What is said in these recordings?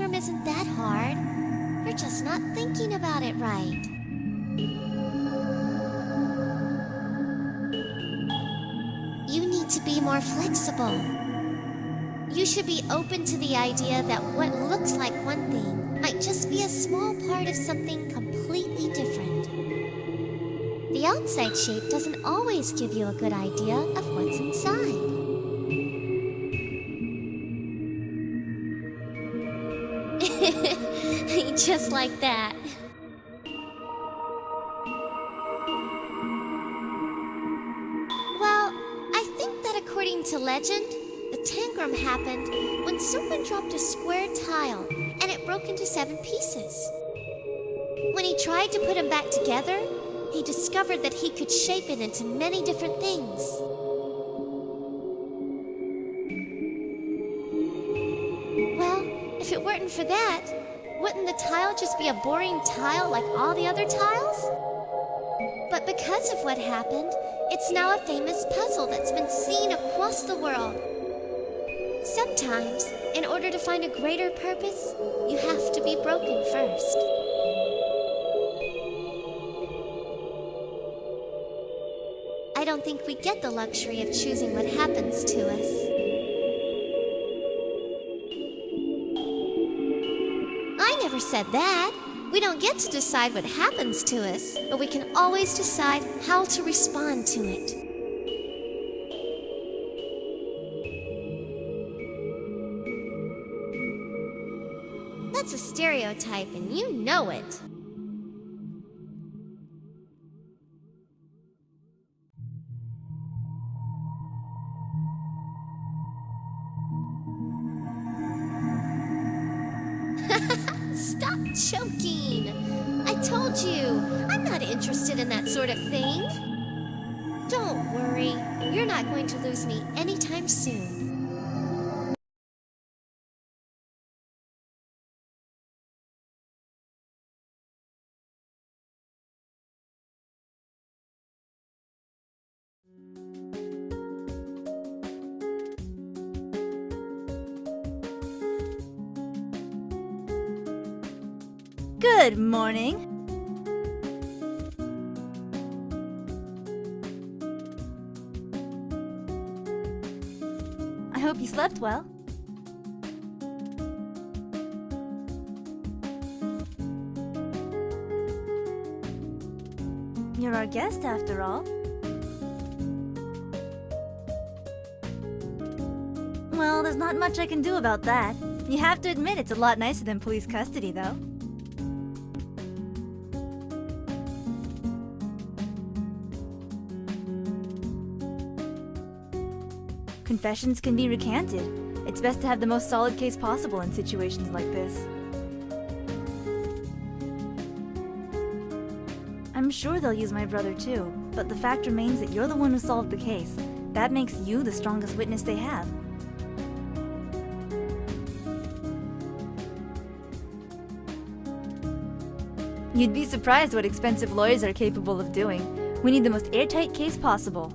tangram isn't that hard. You're just not thinking about it right. You need to be more flexible. You should be open to the idea that what looks like one thing might just be a small part of something completely different. The outside shape doesn't always give you a good idea of what's inside. Just like that. Well, I think that according to legend, the tangram happened when someone dropped a square tile and it broke into 7 pieces. When he tried to put them back together, he discovered that he could shape it into many different things. Well, if it weren't for that, wouldn't the tile just be a boring tile like all the other tiles? But because of what happened, it's now a famous puzzle that's been seen across the world. Sometimes, in order to find a greater purpose, you have to be broken first. I don't think we get the luxury of choosing what happens to us. I never said that. We don't get to decide what happens to us, but we can always decide how to respond to it. That's a stereotype, and you know it. Stop choking! I told you, I'm not interested in that sort of thing. Don't worry, you're not going to lose me anytime soon. Good morning. I hope you slept well. You're our guest after all. Well, there's not much I can do about that. You have to admit it's a lot nicer than police custody, though. Confessions can be recanted. It's best to have the most solid case possible in situations like this. I'm sure they'll use my brother too, but the fact remains that you're the one who solved the case. That makes you the strongest witness they have. You'd be surprised what expensive lawyers are capable of doing. We need the most airtight case possible.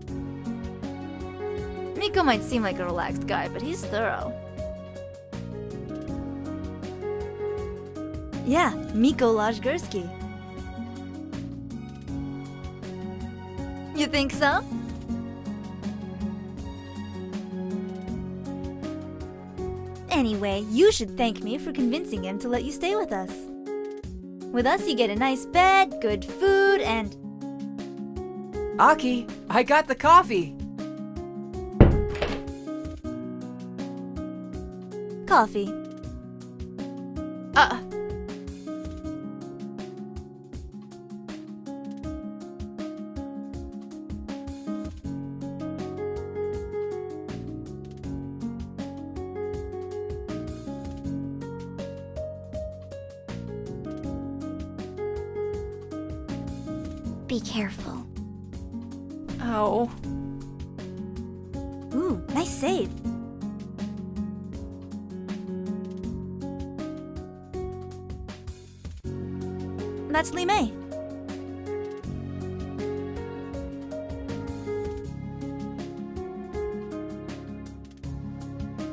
Miko might seem like a relaxed guy, but he's thorough. Yeah, Miko Lajgursky. You think so? Anyway, you should thank me for convincing him to let you stay with us. With us, you get a nice bed, good food, and... Aki, I got the coffee! Coffee. Be careful. Oh. Ooh, nice save. That's Li Mei.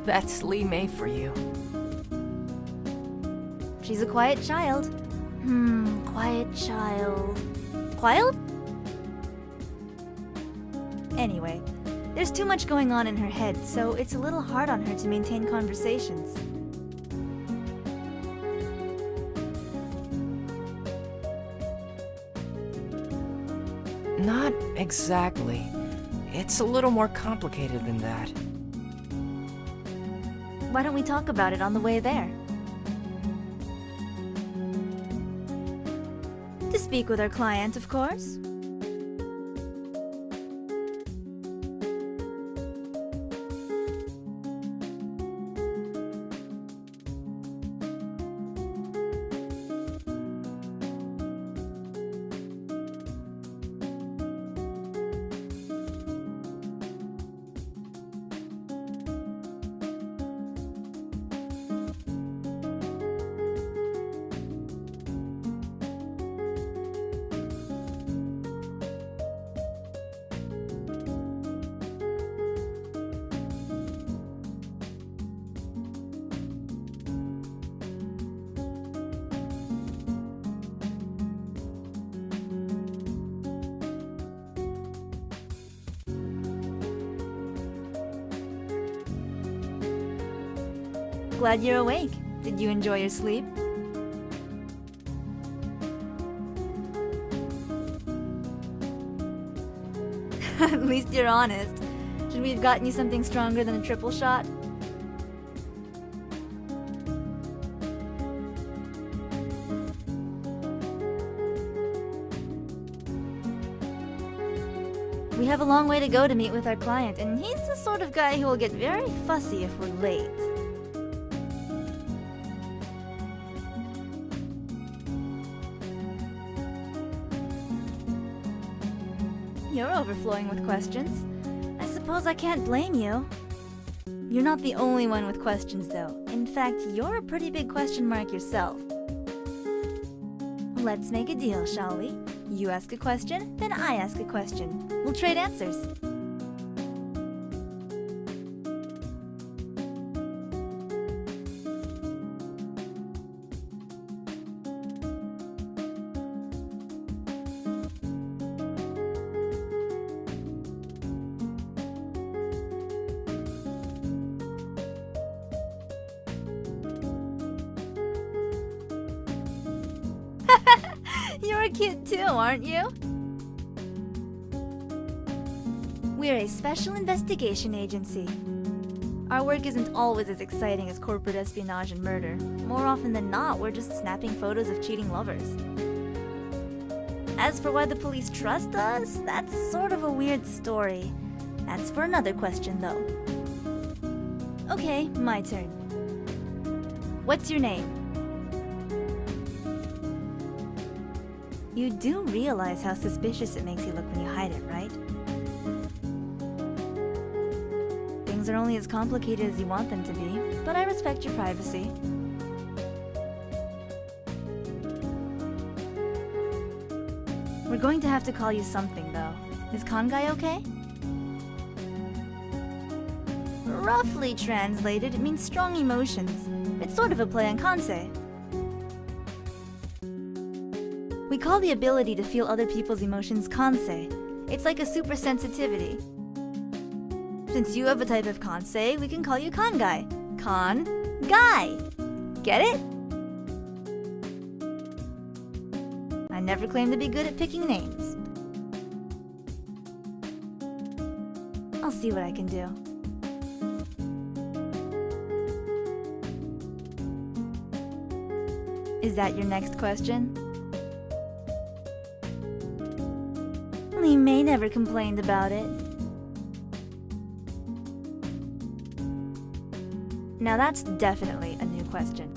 That's Li Mei for you. She's a quiet child. Quiet child. Quiet? Anyway, there's too much going on in her head, so it's a little hard on her to maintain conversations. Not exactly. It's a little more complicated than that. Why don't we talk about it on the way there? To speak with our client, of course. Glad you're awake. Did you enjoy your sleep? At least you're honest. Should we have gotten you something stronger than a triple shot? We have a long way to go to meet with our client, and he's the sort of guy who will get very fussy if we're late. You're overflowing with questions. I suppose I can't blame you. You're not the only one with questions, though. In fact, you're a pretty big question mark yourself. Let's make a deal, shall we? You ask a question, then I ask a question. We'll trade answers. You're a kid too, aren't you? We're a special investigation agency. Our work isn't always as exciting as corporate espionage and murder. More often than not, we're just snapping photos of cheating lovers. As for why the police trust us, that's sort of a weird story. That's for another question, though. Okay, my turn. What's your name? You do realize how suspicious it makes you look when you hide it, right? Things are only as complicated as you want them to be, but I respect your privacy. We're going to have to call you something, though. Is Kansai okay? Roughly translated, it means strong emotions. It's sort of a play on Kansai. We call the ability to feel other people's emotions Kansai. It's like a super sensitivity. Since you have a type of Kansai, we can call you Kangai. Kan-gai. Get it? I never claimed to be good at picking names. I'll see what I can do. Is that your next question? Lee May never complained about it. Now that's definitely a new question.